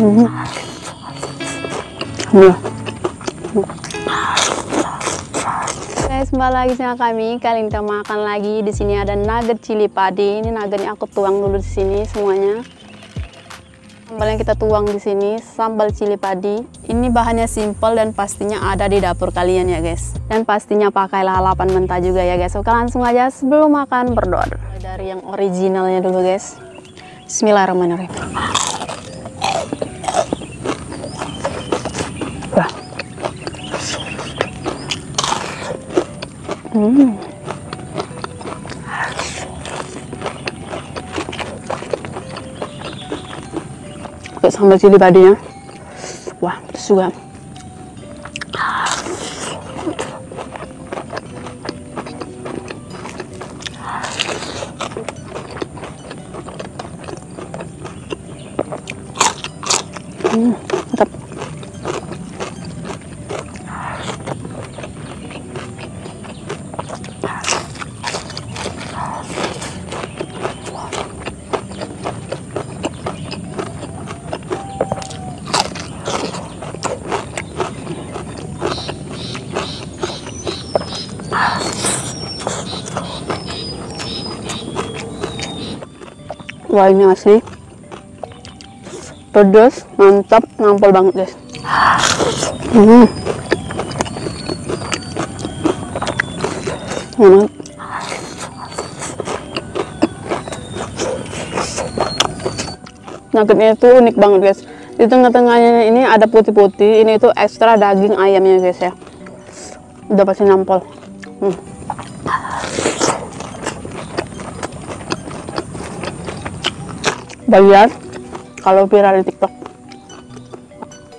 Nah. Guys, kembali lagi sama kami. Kali ini kita makan lagi. Di sini ada nugget cili padi. Ini nuggetnya aku tuang dulu di sini semuanya. Sambal yang kita tuang di sini sambal cili padi. Ini bahannya simple dan pastinya ada di dapur kalian ya guys. Dan pastinya pakai lalapan mentah juga ya guys. Oke, langsung aja sebelum makan berdoa dulu. Dari yang originalnya dulu guys. Bismillahirrahmanirrahim. Pakai sambal cili padinya. Wah, pedas juga. Mantap. Wah, ini asli pedas, mantap, nampol banget guys. Enak. Nuggetnya itu unik banget guys. Di tengah-tengahnya ini ada putih-putih. Ini itu ekstra daging ayamnya guys ya. Udah pasti nampol. Bayar kalau viral di TikTok.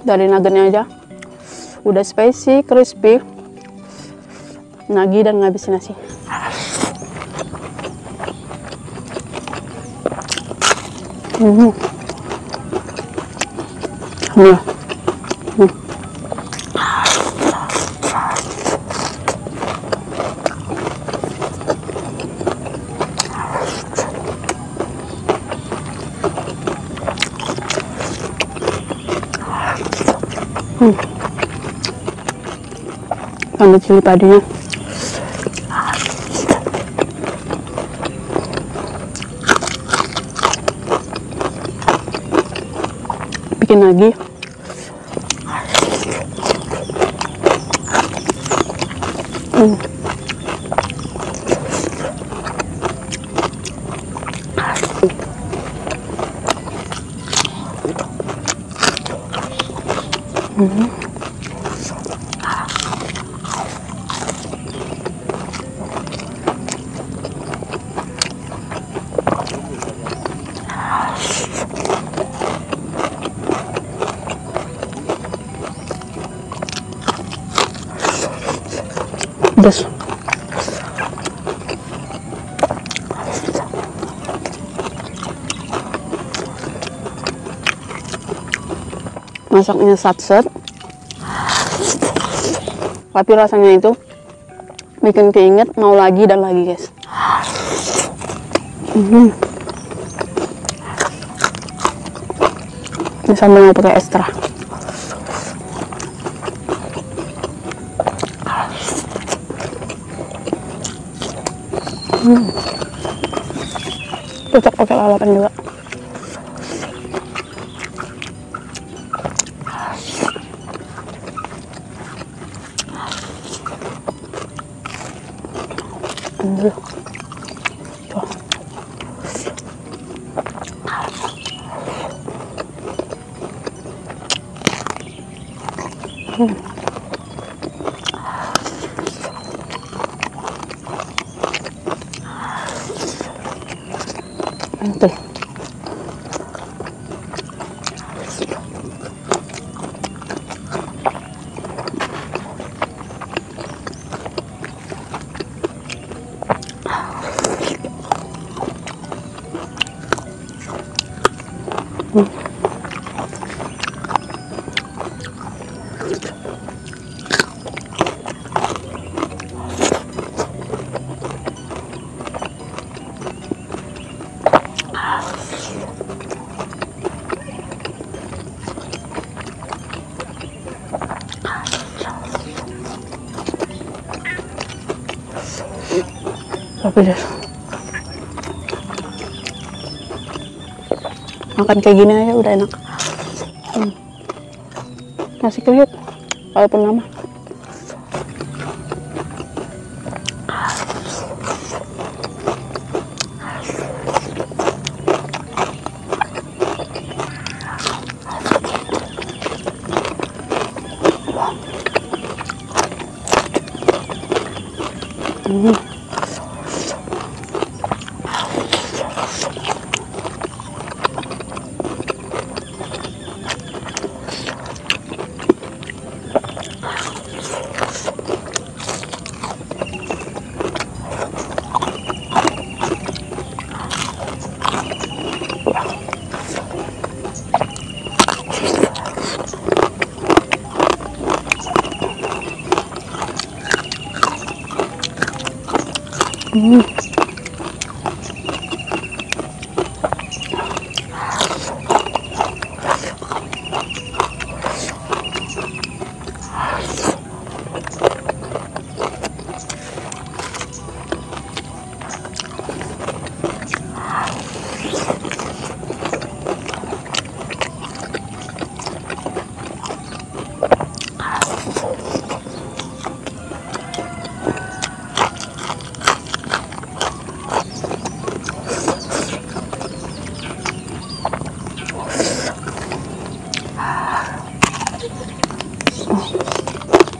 Dari nuggetnya aja udah spicy, crispy, nagih dan ngabisin nasi. Sambal cili padinya bikin lagi. Pedas. Masaknya sat-set, tapi rasanya itu bikin keinget mau lagi dan lagi guys. Ini sambalnya pakai ekstra. Cocok pakai lalapan juga. Mantul. pedas. Makan kayak gini aja udah enak. Masih kriuk walaupun lama.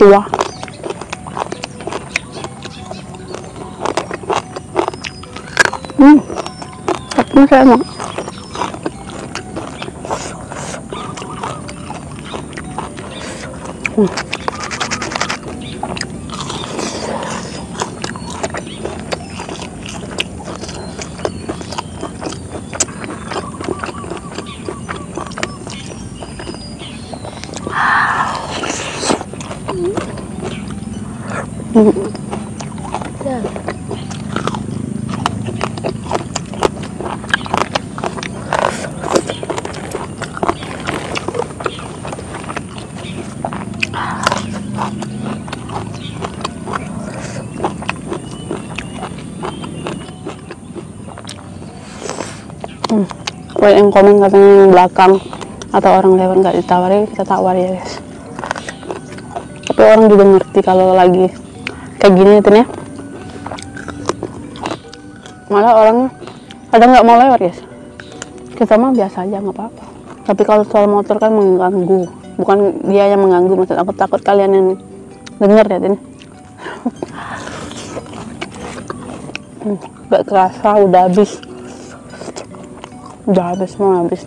Tua. Tapi saya enak. Buat yang komen katanya yang belakang atau orang lewat nggak ditawari, kita tawar ya guys. Tapi orang juga ngerti kalau lagi kayak gini itu ya. Malah orang kadang nggak mau lewat guys. Kita mah biasa aja nggak apa-apa. Tapi kalau soal motor kan mengganggu. Bukan dia yang mengganggu, maksud aku takut kalian yang denger ya ini. Gak kerasa udah habis. Udah habis, mau habis.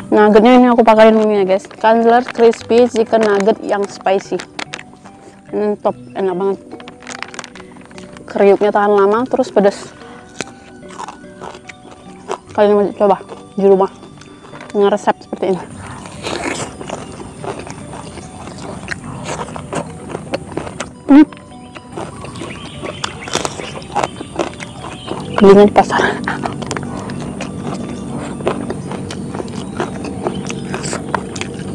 Nuggetnya ini aku pakain ini ya guys. Candler crispy chicken nugget yang spicy. Ini top, enak banget. Kriuknya tahan lama, terus pedas. Kalian mau coba di rumah dengan resep seperti ini. Belinya di pasar.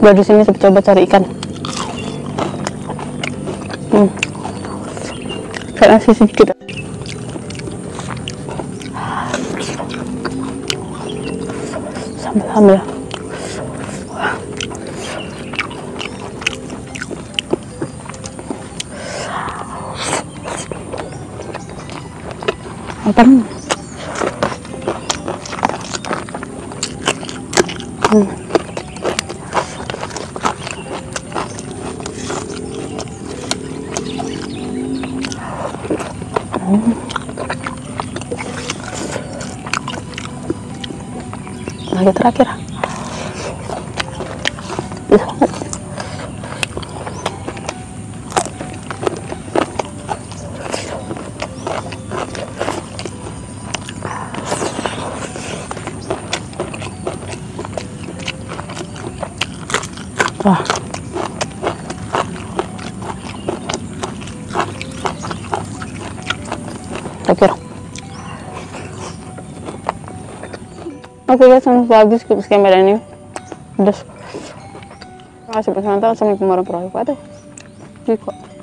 Udah di sini coba cari ikan. Kayak nasi sedikit. Sambal. Apa? Lagi terakhir. Wah. Terakhir. Oke guys, sampai habis sekian video ini. Terima kasih. Assalamualaikum warahmatullahi wabarakatuh.